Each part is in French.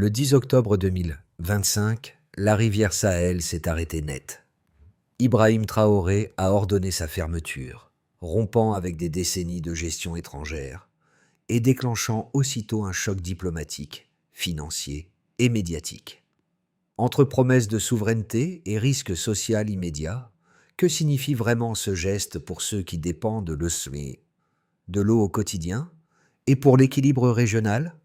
Le 10 octobre 2025, la rivière Sahel s'est arrêtée net. Ibrahim Traoré a ordonné sa fermeture, rompant avec des décennies de gestion étrangère et déclenchant aussitôt un choc diplomatique, financier et médiatique. Entre promesses de souveraineté et risques social immédiats, que signifie vraiment ce geste pour ceux qui dépendent de l'eau au quotidien et pour l'équilibre régional?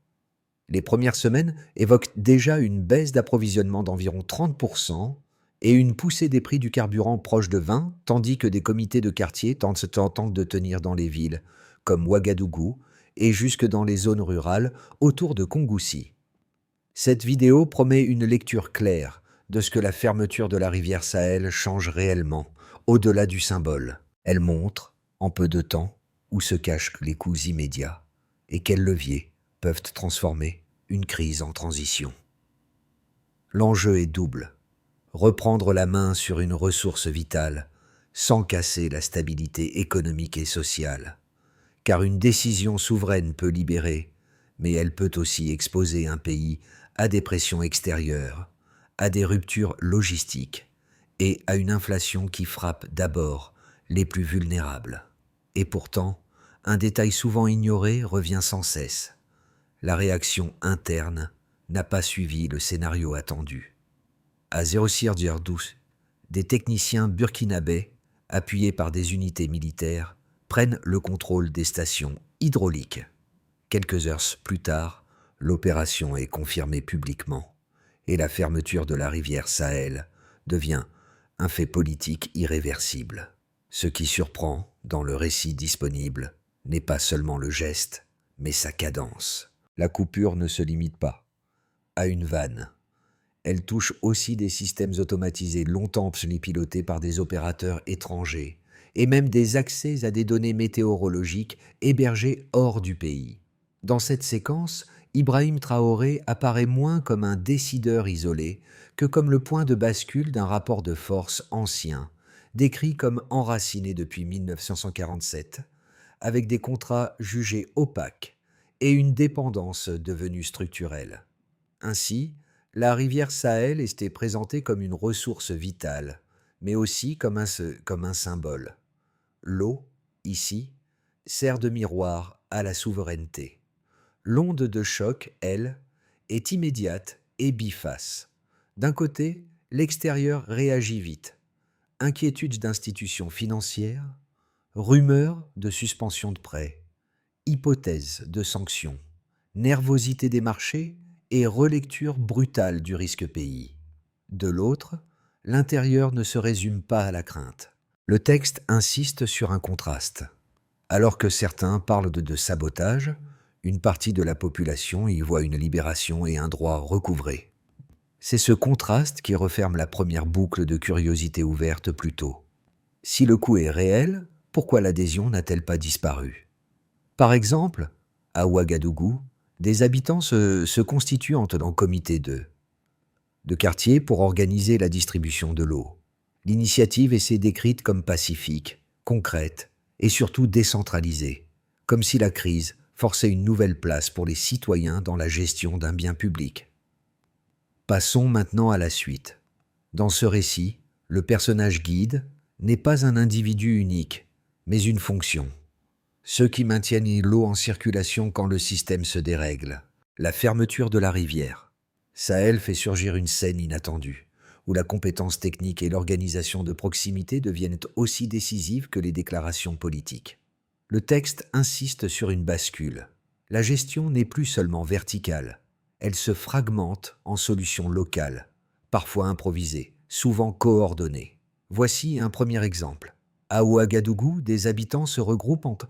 Les premières semaines évoquent déjà une baisse d'approvisionnement d'environ 30% et une poussée des prix du carburant proche de 20%, tandis que des comités de quartier tentent de tenir dans les villes, comme Ouagadougou, et jusque dans les zones rurales autour de Kongoussi. Cette vidéo promet une lecture claire de ce que la fermeture de la rivière Sahel change réellement, au-delà du symbole. Elle montre, en peu de temps, où se cachent les coûts immédiats et quels leviers peuvent transformer une crise en transition. L'enjeu est double. Reprendre la main sur une ressource vitale sans casser la stabilité économique et sociale. Car une décision souveraine peut libérer, mais elle peut aussi exposer un pays à des pressions extérieures, à des ruptures logistiques et à une inflation qui frappe d'abord les plus vulnérables. Et pourtant, un détail souvent ignoré revient sans cesse. La réaction interne n'a pas suivi le scénario attendu. À Zéro-Sir-Djerdous, des techniciens burkinabés, appuyés par des unités militaires, prennent le contrôle des stations hydrauliques. Quelques heures plus tard, l'opération est confirmée publiquement et la fermeture de la rivière Sahel devient un fait politique irréversible. Ce qui surprend dans le récit disponible n'est pas seulement le geste, mais sa cadence. La coupure ne se limite pas à une vanne. Elle touche aussi des systèmes automatisés longtemps pilotés par des opérateurs étrangers et même des accès à des données météorologiques hébergées hors du pays. Dans cette séquence, Ibrahim Traoré apparaît moins comme un décideur isolé que comme le point de bascule d'un rapport de force ancien, décrit comme enraciné depuis 1947, avec des contrats jugés opaques et une dépendance devenue structurelle. Ainsi, la rivière Sahel était présentée comme une ressource vitale, mais aussi comme un symbole. L'eau, ici, sert de miroir à la souveraineté. L'onde de choc, elle, est immédiate et biface. D'un côté, l'extérieur réagit vite. Inquiétude d'institutions financières, rumeurs de suspension de prêts, hypothèses de sanctions, nervosité des marchés et relecture brutale du risque pays. De l'autre, l'intérieur ne se résume pas à la crainte. Le texte insiste sur un contraste. Alors que certains parlent de sabotage, une partie de la population y voit une libération et un droit recouvré. C'est ce contraste qui referme la première boucle de curiosité ouverte plus tôt. Si le coût est réel, pourquoi l'adhésion n'a-t-elle pas disparu? Par exemple, à Ouagadougou, des habitants se constituent en comité de quartier pour organiser la distribution de l'eau. L'initiative est décrite comme pacifique, concrète et surtout décentralisée, comme si la crise forçait une nouvelle place pour les citoyens dans la gestion d'un bien public. Passons maintenant à la suite. Dans ce récit, le personnage guide n'est pas un individu unique, mais une fonction. Ceux qui maintiennent l'eau en circulation quand le système se dérègle. La fermeture de la rivière. Sahel fait surgir une scène inattendue, où la compétence technique et l'organisation de proximité deviennent aussi décisives que les déclarations politiques. Le texte insiste sur une bascule. La gestion n'est plus seulement verticale. Elle se fragmente en solutions locales, parfois improvisées, souvent coordonnées. Voici un premier exemple. À Ouagadougou, des habitants se regroupent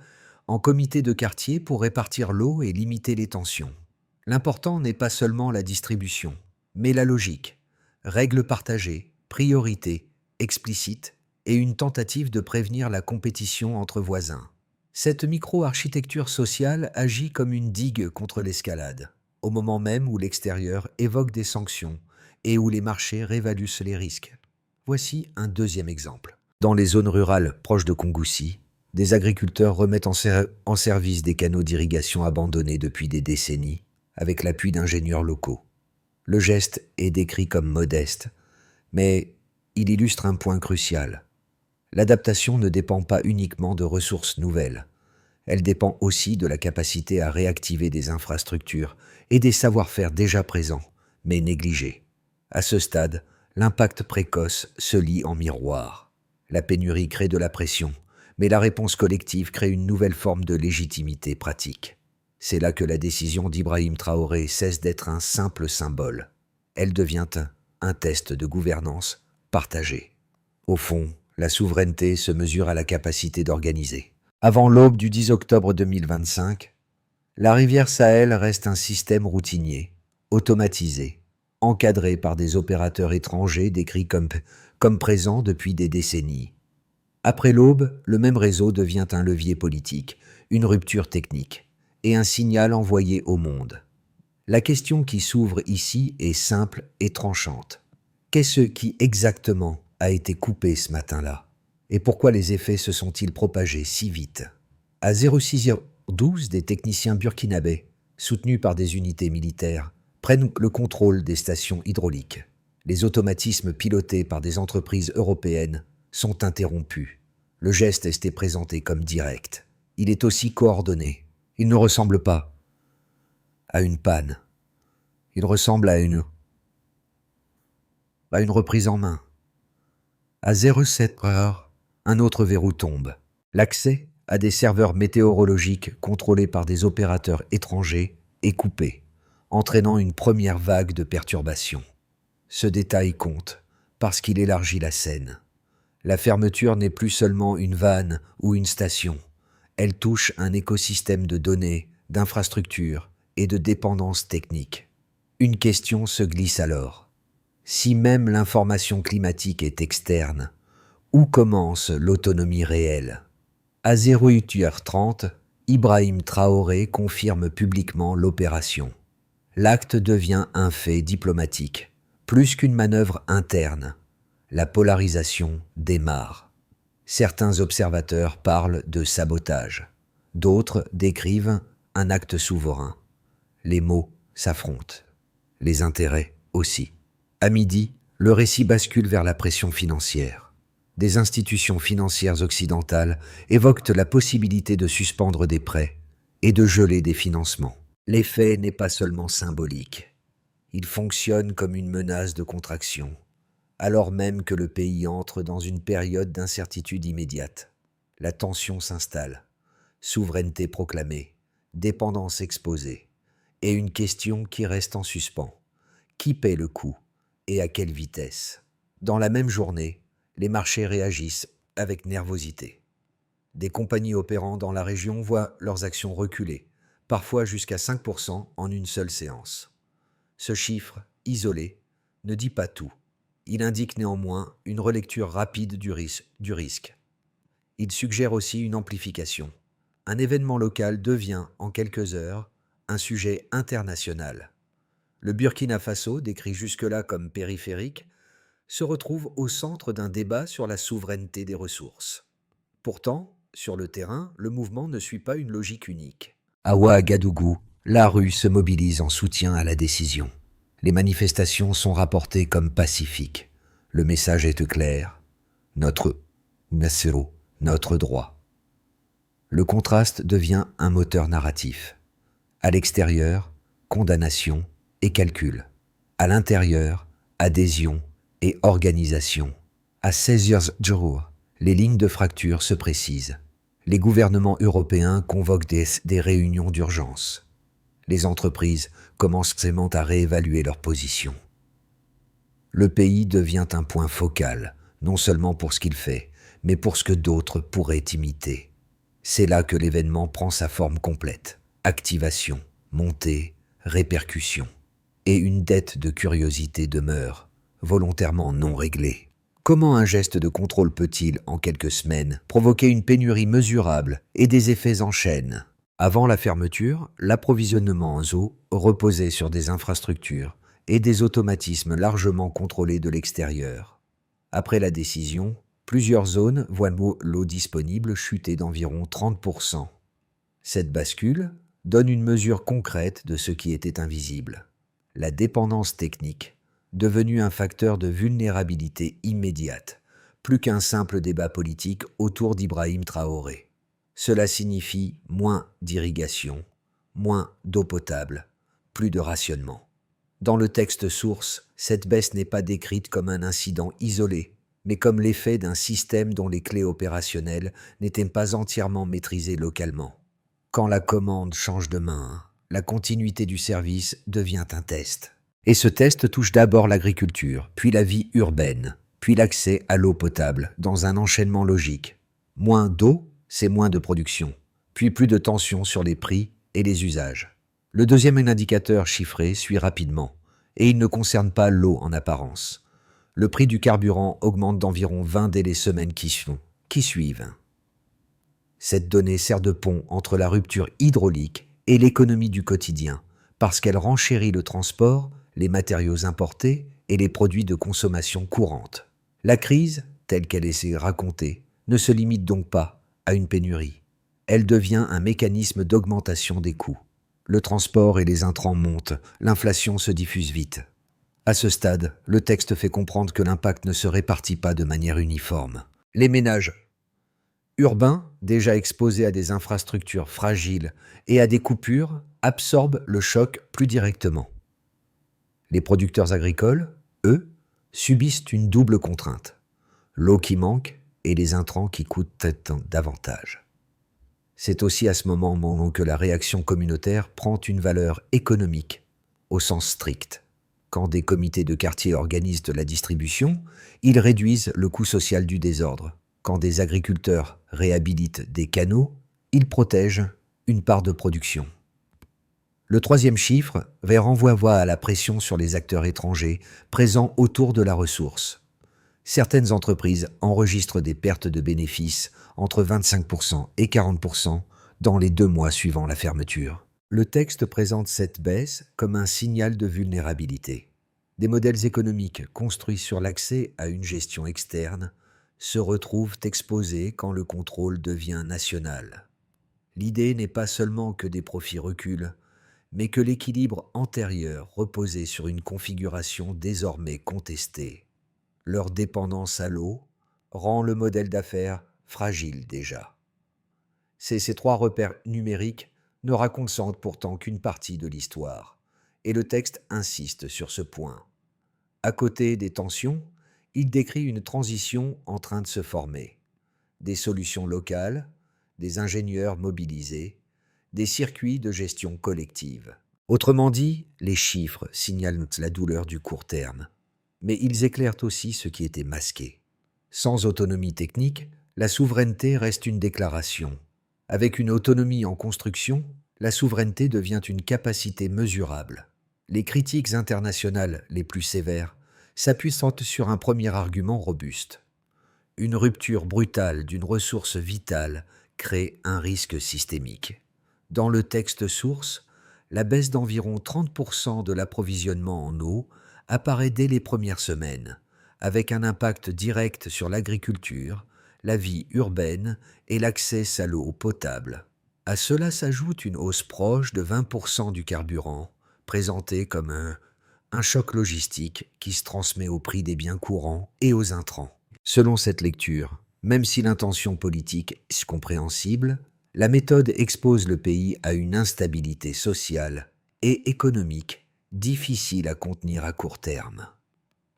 en comité de quartier pour répartir l'eau et limiter les tensions. L'important n'est pas seulement la distribution, mais la logique. Règles partagées, priorités explicites et une tentative de prévenir la compétition entre voisins. Cette micro-architecture sociale agit comme une digue contre l'escalade, au moment même où l'extérieur évoque des sanctions et où les marchés réévaluent les risques. Voici un deuxième exemple. Dans les zones rurales proches de Kongoussi, des agriculteurs remettent en service des canaux d'irrigation abandonnés depuis des décennies, avec l'appui d'ingénieurs locaux. Le geste est décrit comme modeste, mais il illustre un point crucial. L'adaptation ne dépend pas uniquement de ressources nouvelles. Elle dépend aussi de la capacité à réactiver des infrastructures et des savoir-faire déjà présents, mais négligés. À ce stade, l'impact précoce se lit en miroir. La pénurie crée de la pression, mais la réponse collective crée une nouvelle forme de légitimité pratique. C'est là que la décision d'Ibrahim Traoré cesse d'être un simple symbole. Elle devient un test de gouvernance partagée. Au fond, la souveraineté se mesure à la capacité d'organiser. Avant l'aube du 10 octobre 2025, la rivière Sahel reste un système routinier, automatisé, encadré par des opérateurs étrangers décrits comme présents depuis des décennies. Après l'aube, le même réseau devient un levier politique, une rupture technique et un signal envoyé au monde. La question qui s'ouvre ici est simple et tranchante. Qu'est-ce qui exactement a été coupé ce matin-là? Et pourquoi les effets se sont-ils propagés si vite? À 06h12, des techniciens burkinabés, soutenus par des unités militaires, prennent le contrôle des stations hydrauliques. Les automatismes pilotés par des entreprises européennes sont interrompus. Le geste est présenté comme direct. Il est aussi coordonné. Il ne ressemble pas à une panne. Il ressemble à une reprise en main. À 07h, un autre verrou tombe. L'accès à des serveurs météorologiques contrôlés par des opérateurs étrangers est coupé, entraînant une première vague de perturbations. Ce détail compte parce qu'il élargit la scène. La fermeture n'est plus seulement une vanne ou une station. Elle touche un écosystème de données, d'infrastructures et de dépendances techniques. Une question se glisse alors. Si même l'information climatique est externe, où commence l'autonomie réelle? À 08h30, Ibrahim Traoré confirme publiquement l'opération. L'acte devient un fait diplomatique, plus qu'une manœuvre interne. La polarisation démarre. Certains observateurs parlent de sabotage. D'autres décrivent un acte souverain. Les mots s'affrontent. Les intérêts aussi. À midi, le récit bascule vers la pression financière. Des institutions financières occidentales évoquent la possibilité de suspendre des prêts et de geler des financements. L'effet n'est pas seulement symbolique. Il fonctionne comme une menace de contraction, alors même que le pays entre dans une période d'incertitude immédiate. La tension s'installe, souveraineté proclamée, dépendance exposée, et une question qui reste en suspens. Qui paie le coût et à quelle vitesse? Dans la même journée, les marchés réagissent avec nervosité. Des compagnies opérant dans la région voient leurs actions reculer, parfois jusqu'à 5% en une seule séance. Ce chiffre, isolé, ne dit pas tout. Il indique néanmoins une relecture rapide du risque. Il suggère aussi une amplification. Un événement local devient, en quelques heures, un sujet international. Le Burkina Faso, décrit jusque-là comme périphérique, se retrouve au centre d'un débat sur la souveraineté des ressources. Pourtant, sur le terrain, le mouvement ne suit pas une logique unique. À Ouagadougou, la rue se mobilise en soutien à la décision. Les manifestations sont rapportées comme pacifiques. Le message est clair. Notre droit. Le contraste devient un moteur narratif. À l'extérieur, condamnation et calcul. À l'intérieur, adhésion et organisation. À 16h, les lignes de fracture se précisent. Les gouvernements européens convoquent des réunions d'urgence. Les entreprises commencent à réévaluer leur position. Le pays devient un point focal, non seulement pour ce qu'il fait, mais pour ce que d'autres pourraient imiter. C'est là que l'événement prend sa forme complète. Activation, montée, répercussion. Et une dette de curiosité demeure, volontairement non réglée. Comment un geste de contrôle peut-il, en quelques semaines, provoquer une pénurie mesurable et des effets en chaîne? Avant la fermeture, l'approvisionnement en eau reposait sur des infrastructures et des automatismes largement contrôlés de l'extérieur. Après la décision, plusieurs zones voient l'eau disponible chuter d'environ 30%. Cette bascule donne une mesure concrète de ce qui était invisible. la dépendance technique, devenue un facteur de vulnérabilité immédiate, plus qu'un simple débat politique autour d'Ibrahim Traoré. Cela signifie moins d'irrigation, moins d'eau potable, plus de rationnement. Dans le texte source, cette baisse n'est pas décrite comme un incident isolé, mais comme l'effet d'un système dont les clés opérationnelles n'étaient pas entièrement maîtrisées localement. Quand la commande change de main, la continuité du service devient un test. Et ce test touche d'abord l'agriculture, puis la vie urbaine, puis l'accès à l'eau potable, dans un enchaînement logique. Moins d'eau, c'est moins de production, puis plus de tension sur les prix et les usages. Le deuxième indicateur chiffré suit rapidement, et il ne concerne pas l'eau en apparence. Le prix du carburant augmente d'environ 20 dès les semaines qui suivent. Cette donnée sert de pont entre la rupture hydraulique et l'économie du quotidien, parce qu'elle renchérit le transport, les matériaux importés et les produits de consommation courante. La crise, telle qu'elle est racontée, ne se limite donc pas à une pénurie. Elle devient un mécanisme d'augmentation des coûts. Le transport et les intrants montent, l'inflation se diffuse vite. À ce stade, le texte fait comprendre que l'impact ne se répartit pas de manière uniforme. Les ménages urbains, déjà exposés à des infrastructures fragiles et à des coupures, absorbent le choc plus directement. Les producteurs agricoles, eux, subissent une double contrainte, l'eau qui manque et les intrants qui coûtent davantage. C'est aussi à ce moment que la réaction communautaire prend une valeur économique, au sens strict. Quand des comités de quartier organisent de la distribution, ils réduisent le coût social du désordre. Quand des agriculteurs réhabilitent des canaux, ils protègent une part de production. Le troisième chiffre renvoie à la pression sur les acteurs étrangers présents autour de la ressource. Certaines entreprises enregistrent des pertes de bénéfices entre 25% et 40% dans les 2 mois suivant la fermeture. Le texte présente cette baisse comme un signal de vulnérabilité. Des modèles économiques construits sur l'accès à une gestion externe se retrouvent exposés quand le contrôle devient national. L'idée n'est pas seulement que des profits reculent, mais que l'équilibre antérieur reposait sur une configuration désormais contestée. Leur dépendance à l'eau rend le modèle d'affaires fragile déjà. Ces 3 repères numériques ne racontent pourtant qu'une partie de l'histoire, et le texte insiste sur ce point. À côté des tensions, il décrit une transition en train de se former. Des solutions locales, des ingénieurs mobilisés, des circuits de gestion collective. Autrement dit, les chiffres signalent la douleur du court terme, mais ils éclairent aussi ce qui était masqué. Sans autonomie technique, la souveraineté reste une déclaration. Avec une autonomie en construction, la souveraineté devient une capacité mesurable. Les critiques internationales les plus sévères s'appuient sur un premier argument robuste. Une rupture brutale d'une ressource vitale crée un risque systémique. Dans le texte source, la baisse d'environ 30% de l'approvisionnement en eau apparaît dès les premières semaines, avec un impact direct sur l'agriculture, la vie urbaine et l'accès à l'eau potable. À cela s'ajoute une hausse proche de 20% du carburant, présenté comme un choc logistique qui se transmet au prix des biens courants et aux intrants. Selon cette lecture, même si l'intention politique est compréhensible, la méthode expose le pays à une instabilité sociale et économique difficile à contenir à court terme.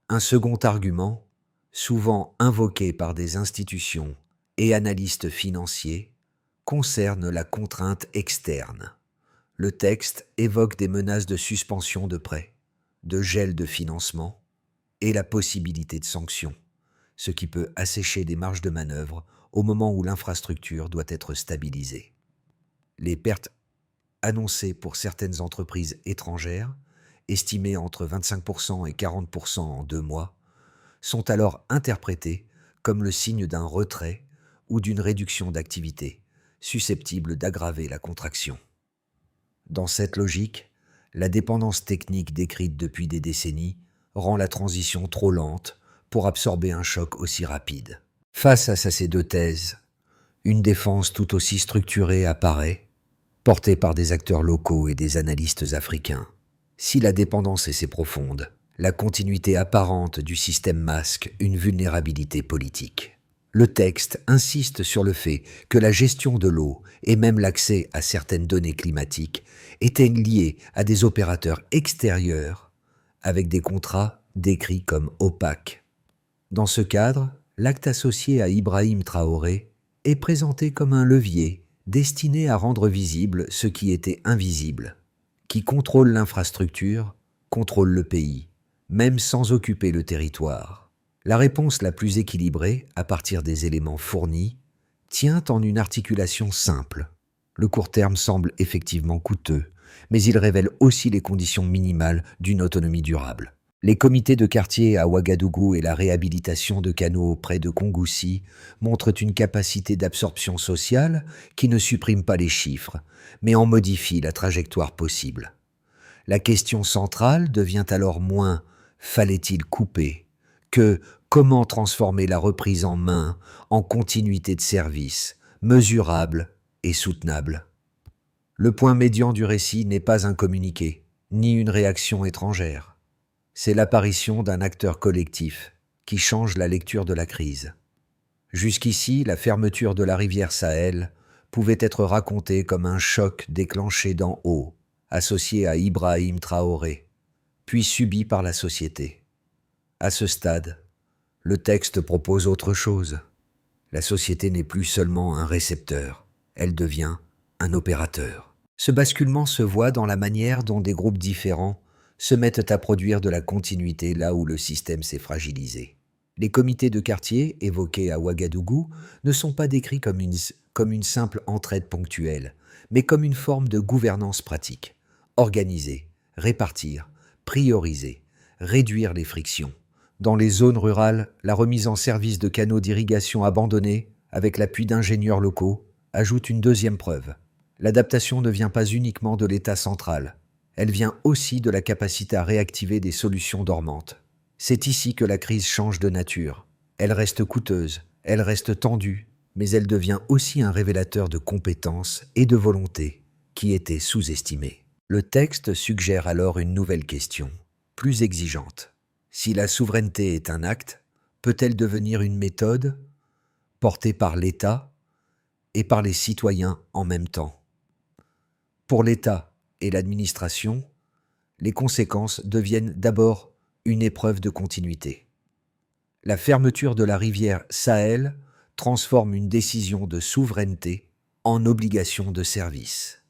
Un second argument, souvent invoqué par des institutions et analystes financiers, concerne la contrainte externe. Le texte évoque des menaces de suspension de prêts, de gel de financement et la possibilité de sanctions, ce qui peut assécher des marges de manœuvre au moment où l'infrastructure doit être stabilisée. Les pertes annoncées pour certaines entreprises étrangères, estimées entre 25% et 40% en 2 mois, sont alors interprétées comme le signe d'un retrait ou d'une réduction d'activité, susceptible d'aggraver la contraction. Dans cette logique, la dépendance technique décrite depuis des décennies rend la transition trop lente pour absorber un choc aussi rapide. Face à ces 2 thèses, une défense tout aussi structurée apparaît, portée par des acteurs locaux et des analystes africains. Si la dépendance est si profonde, la continuité apparente du système masque une vulnérabilité politique. Le texte insiste sur le fait que la gestion de l'eau et même l'accès à certaines données climatiques étaient liés à des opérateurs extérieurs avec des contrats décrits comme opaques. Dans ce cadre, l'acte associé à Ibrahim Traoré est présenté comme un levier destiné à rendre visible ce qui était invisible. Qui contrôle l'infrastructure, contrôle le pays, même sans occuper le territoire. La réponse la plus équilibrée, à partir des éléments fournis, tient en une articulation simple. Le court terme semble effectivement coûteux, mais il révèle aussi les conditions minimales d'une autonomie durable. Les comités de quartier à Ouagadougou et la réhabilitation de canaux près de Kongoussi montrent une capacité d'absorption sociale qui ne supprime pas les chiffres, mais en modifie la trajectoire possible. La question centrale devient alors moins « fallait-il couper ?» que « comment transformer la reprise en main en continuité de service, mesurable et soutenable ?» Le point médian du récit n'est pas un communiqué, ni une réaction étrangère. C'est l'apparition d'un acteur collectif qui change la lecture de la crise. Jusqu'ici, la fermeture de la rivière Sahel pouvait être racontée comme un choc déclenché d'en haut, associé à Ibrahim Traoré, puis subi par la société. À ce stade, le texte propose autre chose. La société n'est plus seulement un récepteur, elle devient un opérateur. Ce basculement se voit dans la manière dont des groupes différents se mettent à produire de la continuité là où le système s'est fragilisé. Les comités de quartier, évoqués à Ouagadougou, ne sont pas décrits comme une simple entraide ponctuelle, mais comme une forme de gouvernance pratique. Organiser, répartir, prioriser, réduire les frictions. Dans les zones rurales, la remise en service de canaux d'irrigation abandonnés, avec l'appui d'ingénieurs locaux, ajoute une deuxième preuve. L'adaptation ne vient pas uniquement de l'État central, elle vient aussi de la capacité à réactiver des solutions dormantes. C'est ici que la crise change de nature. Elle reste coûteuse, elle reste tendue, mais elle devient aussi un révélateur de compétences et de volonté qui étaient sous-estimées. Le texte suggère alors une nouvelle question, plus exigeante. Si la souveraineté est un acte, peut-elle devenir une méthode portée par l'État et par les citoyens en même temps? Pour l'État et l'administration, les conséquences deviennent d'abord une épreuve de continuité. La fermeture de la rivière Sahel transforme une décision de souveraineté en obligation de service.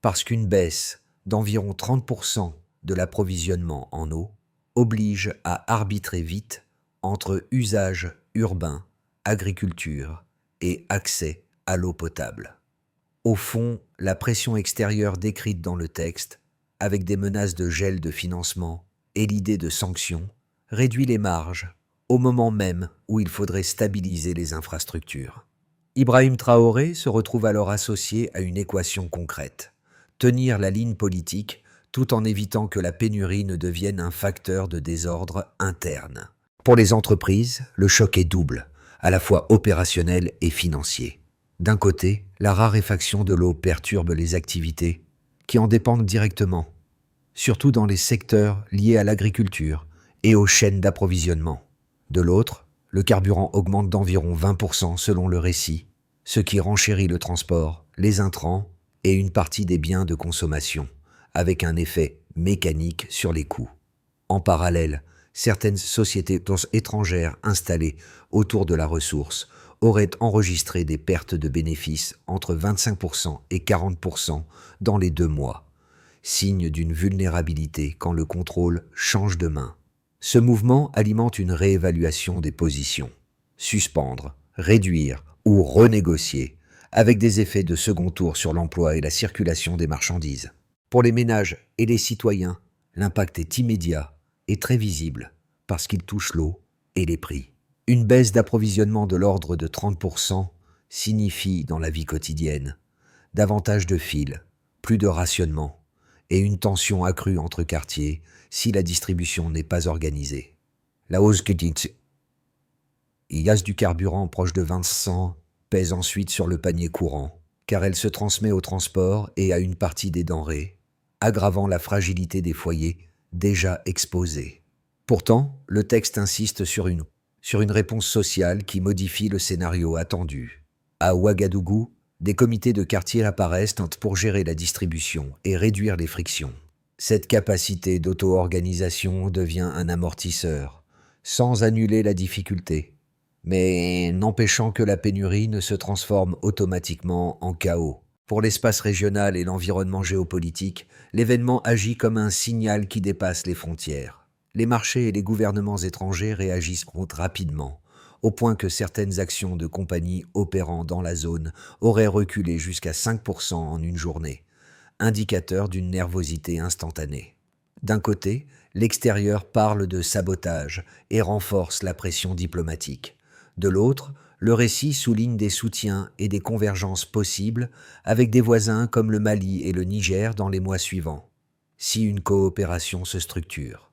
Parce qu'une baisse d'environ 30% de l'approvisionnement en eau oblige à arbitrer vite entre usage urbain, agriculture et accès à l'eau potable. Au fond, la pression extérieure décrite dans le texte, avec des menaces de gel de financement et l'idée de sanctions, réduit les marges au moment même où il faudrait stabiliser les infrastructures. Ibrahim Traoré se retrouve alors associé à une équation concrète: tenir la ligne politique tout en évitant que la pénurie ne devienne un facteur de désordre interne. Pour les entreprises, le choc est double, à la fois opérationnel et financier. D'un côté, la raréfaction de l'eau perturbe les activités qui en dépendent directement, surtout dans les secteurs liés à l'agriculture et aux chaînes d'approvisionnement. De l'autre, le carburant augmente d'environ 20% selon le récit, ce qui renchérit le transport, les intrants et une partie des biens de consommation, avec un effet mécanique sur les coûts. En parallèle, certaines sociétés étrangères installées autour de la ressource auraient enregistré des pertes de bénéfices entre 25% et 40% dans les 2 mois, signe d'une vulnérabilité quand le contrôle change de main. Ce mouvement alimente une réévaluation des positions. Suspendre, réduire ou renégocier, avec des effets de second tour sur l'emploi et la circulation des marchandises. Pour les ménages et les citoyens, l'impact est immédiat et très visible parce qu'il touche l'eau et les prix. Une baisse d'approvisionnement de l'ordre de 30% signifie, dans la vie quotidienne, davantage de fils, plus de rationnement et une tension accrue entre quartiers si la distribution n'est pas organisée. La hausse du carburant proche de 20 cents pèse ensuite sur le panier courant, car elle se transmet au transport et à une partie des denrées, aggravant la fragilité des foyers déjà exposés. Pourtant, le texte insiste sur une réponse sociale qui modifie le scénario attendu. À Ouagadougou, des comités de quartier apparaissent pour gérer la distribution et réduire les frictions. Cette capacité d'auto-organisation devient un amortisseur, sans annuler la difficulté, mais n'empêchant que la pénurie ne se transforme automatiquement en chaos. Pour l'espace régional et l'environnement géopolitique, l'événement agit comme un signal qui dépasse les frontières. Les marchés et les gouvernements étrangers réagissent rapidement, au point que certaines actions de compagnies opérant dans la zone auraient reculé jusqu'à 5% en une journée, indicateur d'une nervosité instantanée. D'un côté, l'extérieur parle de sabotage et renforce la pression diplomatique. De l'autre, le récit souligne des soutiens et des convergences possibles avec des voisins comme le Mali et le Niger dans les mois suivants, si une coopération se structure.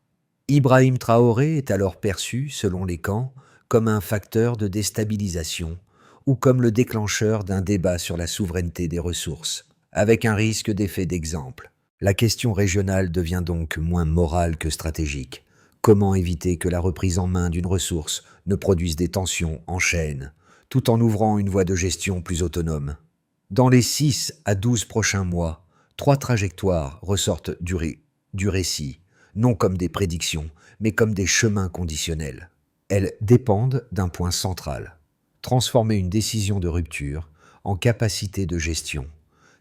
Ibrahim Traoré est alors perçu, selon les camps, comme un facteur de déstabilisation ou comme le déclencheur d'un débat sur la souveraineté des ressources, avec un risque d'effet d'exemple. La question régionale devient donc moins morale que stratégique. Comment éviter que la reprise en main d'une ressource ne produise des tensions en chaîne, tout en ouvrant une voie de gestion plus autonome? Dans les 6 à 12 prochains mois, 3 trajectoires ressortent du récit, non comme des prédictions, mais comme des chemins conditionnels. Elles dépendent d'un point central: transformer une décision de rupture en capacité de gestion,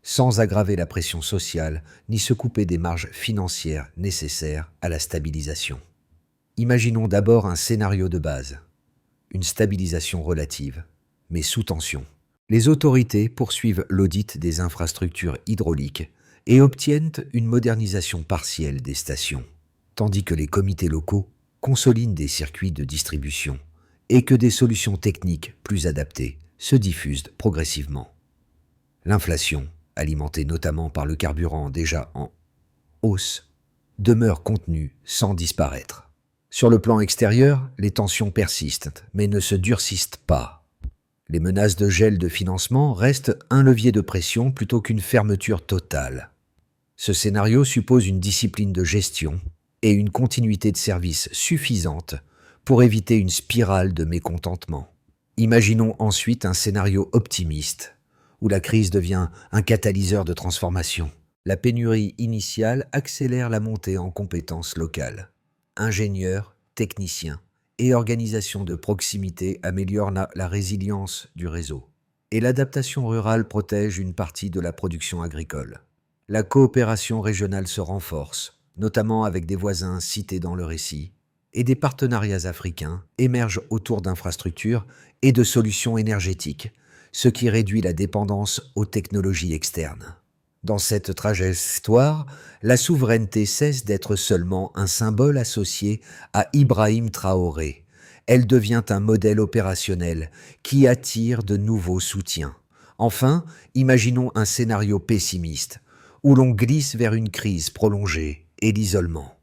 sans aggraver la pression sociale ni se couper des marges financières nécessaires à la stabilisation. Imaginons d'abord un scénario de base, une stabilisation relative, mais sous tension. Les autorités poursuivent l'audit des infrastructures hydrauliques et obtiennent une modernisation partielle des stations, tandis que les comités locaux consolident des circuits de distribution et que des solutions techniques plus adaptées se diffusent progressivement. L'inflation, alimentée notamment par le carburant déjà en hausse, demeure contenue sans disparaître. Sur le plan extérieur, les tensions persistent, mais ne se durcissent pas. Les menaces de gel de financement restent un levier de pression plutôt qu'une fermeture totale. Ce scénario suppose une discipline de gestion et une continuité de service suffisante pour éviter une spirale de mécontentement. Imaginons ensuite un scénario optimiste, où la crise devient un catalyseur de transformation. La pénurie initiale accélère la montée en compétences locales. Ingénieurs, techniciens et organisations de proximité améliorent la résilience du réseau. Et l'adaptation rurale protège une partie de la production agricole. La coopération régionale se renforce, notamment avec des voisins cités dans le récit, et des partenariats africains émergent autour d'infrastructures et de solutions énergétiques, ce qui réduit la dépendance aux technologies externes. Dans cette trajectoire, la souveraineté cesse d'être seulement un symbole associé à Ibrahim Traoré. Elle devient un modèle opérationnel qui attire de nouveaux soutiens. Enfin, imaginons un scénario pessimiste, où l'on glisse vers une crise prolongée et l'isolement.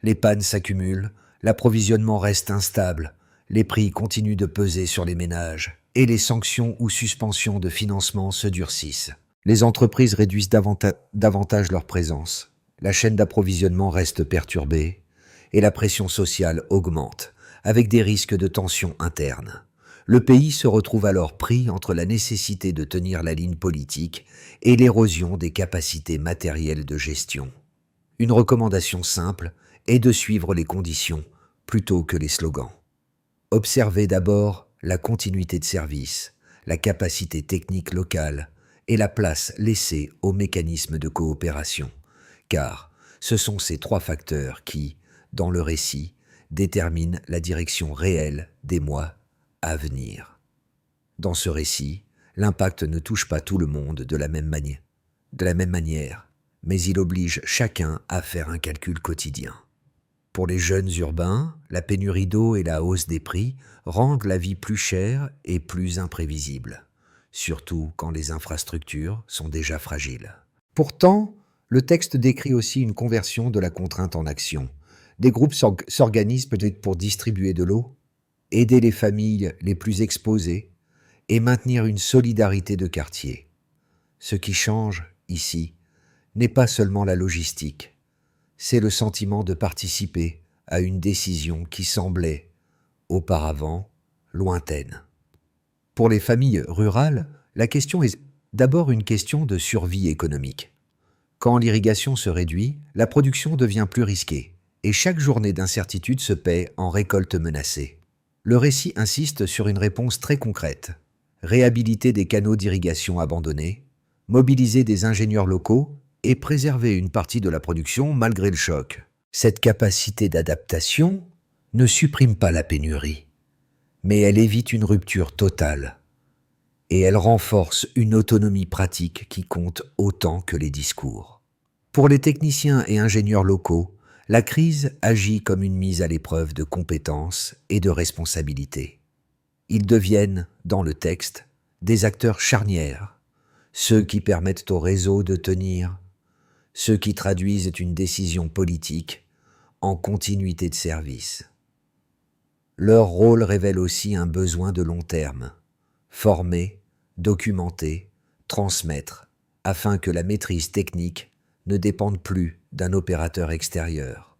Les pannes s'accumulent, l'approvisionnement reste instable, les prix continuent de peser sur les ménages, et les sanctions ou suspensions de financement se durcissent. Les entreprises réduisent davantage leur présence, la chaîne d'approvisionnement reste perturbée, et la pression sociale augmente, avec des risques de tensions internes. Le pays se retrouve alors pris entre la nécessité de tenir la ligne politique et l'érosion des capacités matérielles de gestion. Une recommandation simple est de suivre les conditions plutôt que les slogans. Observez d'abord la continuité de service, la capacité technique locale et la place laissée aux mécanismes de coopération, car ce sont ces 3 facteurs qui, dans le récit, déterminent la direction réelle des mois à venir. Dans ce récit, l'impact ne touche pas tout le monde de la même manière, mais il oblige chacun à faire un calcul quotidien. Pour les jeunes urbains, la pénurie d'eau et la hausse des prix rendent la vie plus chère et plus imprévisible, surtout quand les infrastructures sont déjà fragiles. Pourtant, le texte décrit aussi une conversion de la contrainte en action. Des groupes s'organisent peut-être pour distribuer de l'eau, aider les familles les plus exposées et maintenir une solidarité de quartier. Ce qui change, ici, n'est pas seulement la logistique, c'est le sentiment de participer à une décision qui semblait, auparavant, lointaine. Pour les familles rurales, la question est d'abord une question de survie économique. Quand l'irrigation se réduit, la production devient plus risquée, et chaque journée d'incertitude se paie en récolte menacée. Le récit insiste sur une réponse très concrète: réhabiliter des canaux d'irrigation abandonnés, mobiliser des ingénieurs locaux et préserver une partie de la production malgré le choc. Cette capacité d'adaptation ne supprime pas la pénurie, mais elle évite une rupture totale. Et elle renforce une autonomie pratique qui compte autant que les discours. Pour les techniciens et ingénieurs locaux, la crise agit comme une mise à l'épreuve de compétences et de responsabilités. Ils deviennent, dans le texte, des acteurs charnières, ceux qui permettent au réseau de tenir, ceux qui traduisent une décision politique en continuité de service. Leur rôle révèle aussi un besoin de long terme: former, documenter, transmettre, afin que la maîtrise technique ne dépende plus d'un opérateur extérieur.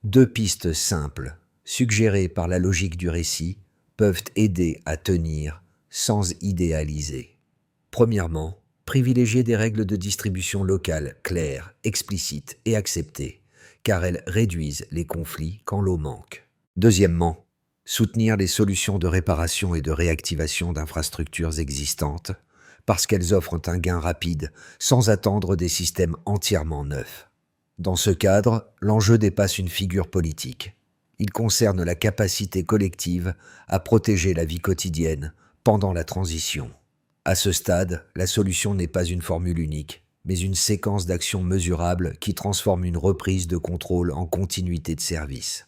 Deux pistes simples, suggérées par la logique du récit, peuvent aider à tenir sans idéaliser. Premièrement, privilégier des règles de distribution locales claires, explicites et acceptées, car elles réduisent les conflits quand l'eau manque. Deuxièmement, soutenir les solutions de réparation et de réactivation d'infrastructures existantes, parce qu'elles offrent un gain rapide, sans attendre des systèmes entièrement neufs. Dans ce cadre, l'enjeu dépasse une figure politique. Il concerne la capacité collective à protéger la vie quotidienne pendant la transition. À ce stade, la solution n'est pas une formule unique, mais une séquence d'actions mesurables qui transforme une reprise de contrôle en continuité de service.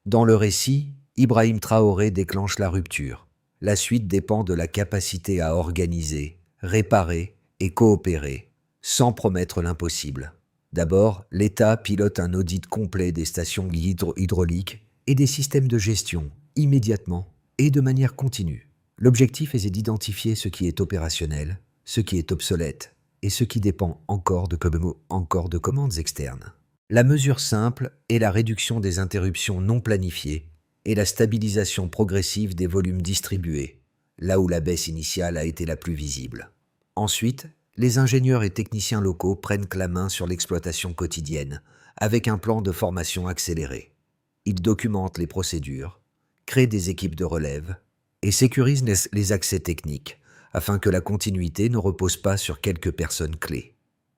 Dans le récit, Ibrahim Traoré déclenche la rupture. La suite dépend de la capacité à organiser, réparer et coopérer, sans promettre l'impossible. D'abord, l'État pilote un audit complet des stations hydrauliques et des systèmes de gestion, immédiatement et de manière continue. L'objectif est d'identifier ce qui est opérationnel, ce qui est obsolète et ce qui dépend encore de commandes externes. La mesure simple est la réduction des interruptions non planifiées et la stabilisation progressive des volumes distribués, là où la baisse initiale a été la plus visible. Ensuite, les ingénieurs et techniciens locaux prennent la main sur l'exploitation quotidienne, avec un plan de formation accéléré. Ils documentent les procédures, créent des équipes de relève et sécurisent les accès techniques, afin que la continuité ne repose pas sur quelques personnes clés.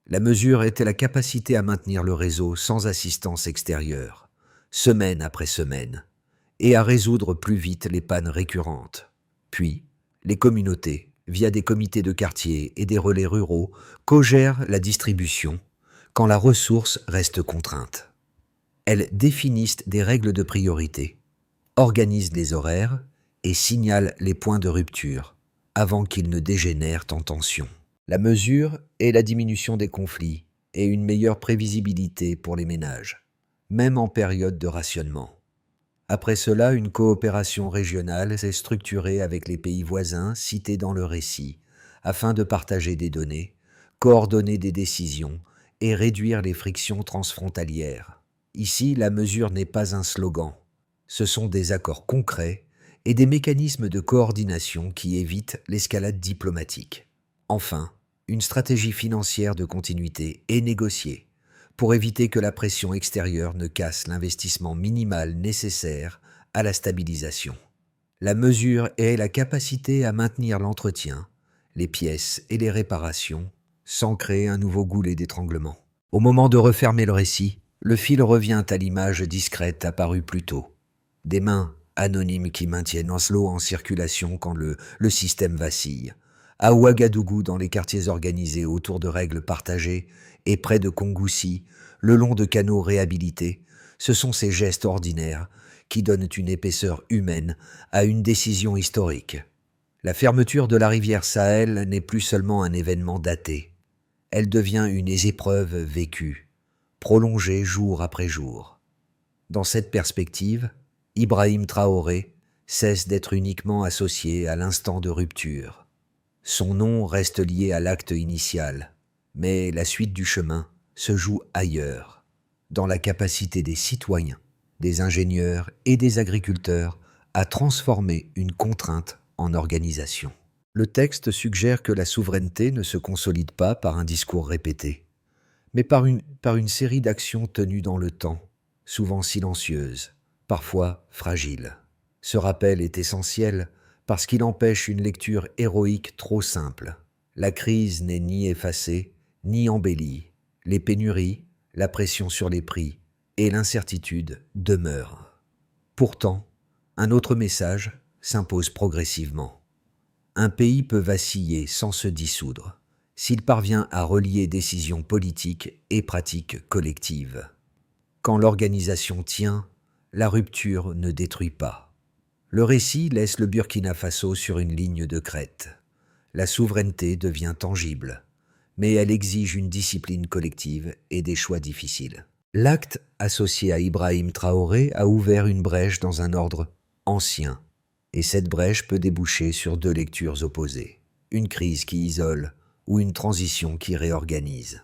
La mesure était la capacité à maintenir le réseau sans assistance extérieure, semaine après semaine, et à résoudre plus vite les pannes récurrentes. Puis, les communautés, via des comités de quartier et des relais ruraux, co-gèrent la distribution quand la ressource reste contrainte. Elles définissent des règles de priorité, organisent les horaires et signalent les points de rupture avant qu'ils ne dégénèrent en tension. La mesure est la diminution des conflits et une meilleure prévisibilité pour les ménages, même en période de rationnement. Après cela, une coopération régionale s'est structurée avec les pays voisins cités dans le récit, afin de partager des données, coordonner des décisions et réduire les frictions transfrontalières. Ici, la mesure n'est pas un slogan. Ce sont des accords concrets et des mécanismes de coordination qui évitent l'escalade diplomatique. Enfin, une stratégie financière de continuité est négociée pour éviter que la pression extérieure ne casse l'investissement minimal nécessaire à la stabilisation. La mesure est la capacité à maintenir l'entretien, les pièces et les réparations sans créer un nouveau goulet d'étranglement. Au moment de refermer le récit, le fil revient à l'image discrète apparue plus tôt. Des mains anonymes qui maintiennent l'eau en circulation quand le système vacille. À Ouagadougou, dans les quartiers organisés autour de règles partagées, et près de Kongoussi, le long de canaux réhabilités, ce sont ces gestes ordinaires qui donnent une épaisseur humaine à une décision historique. La fermeture de la rivière Sahel n'est plus seulement un événement daté. Elle devient une épreuve vécue, prolongée jour après jour. Dans cette perspective, Ibrahim Traoré cesse d'être uniquement associé à l'instant de rupture. Son nom reste lié à l'acte initial, mais la suite du chemin se joue ailleurs, dans la capacité des citoyens, des ingénieurs et des agriculteurs à transformer une contrainte en organisation. Le texte suggère que la souveraineté ne se consolide pas par un discours répété, mais par une série d'actions tenues dans le temps, souvent silencieuses, parfois fragiles. Ce rappel est essentiel parce qu'il empêche une lecture héroïque trop simple. La crise n'est ni effacée, ni embellie. Les pénuries, la pression sur les prix et l'incertitude demeurent. Pourtant, un autre message s'impose progressivement. Un pays peut vaciller sans se dissoudre s'il parvient à relier décisions politiques et pratiques collectives. Quand l'organisation tient, la rupture ne détruit pas. Le récit laisse le Burkina Faso sur une ligne de crête. La souveraineté devient tangible, mais elle exige une discipline collective et des choix difficiles. L'acte associé à Ibrahim Traoré a ouvert une brèche dans un ordre ancien, et cette brèche peut déboucher sur deux lectures opposées, une crise qui isole ou une transition qui réorganise.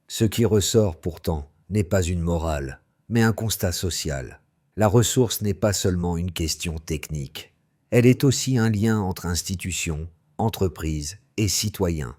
Ce qui ressort pourtant n'est pas une morale, mais un constat social. La ressource n'est pas seulement une question technique, elle est aussi un lien entre institutions, entreprises et citoyens.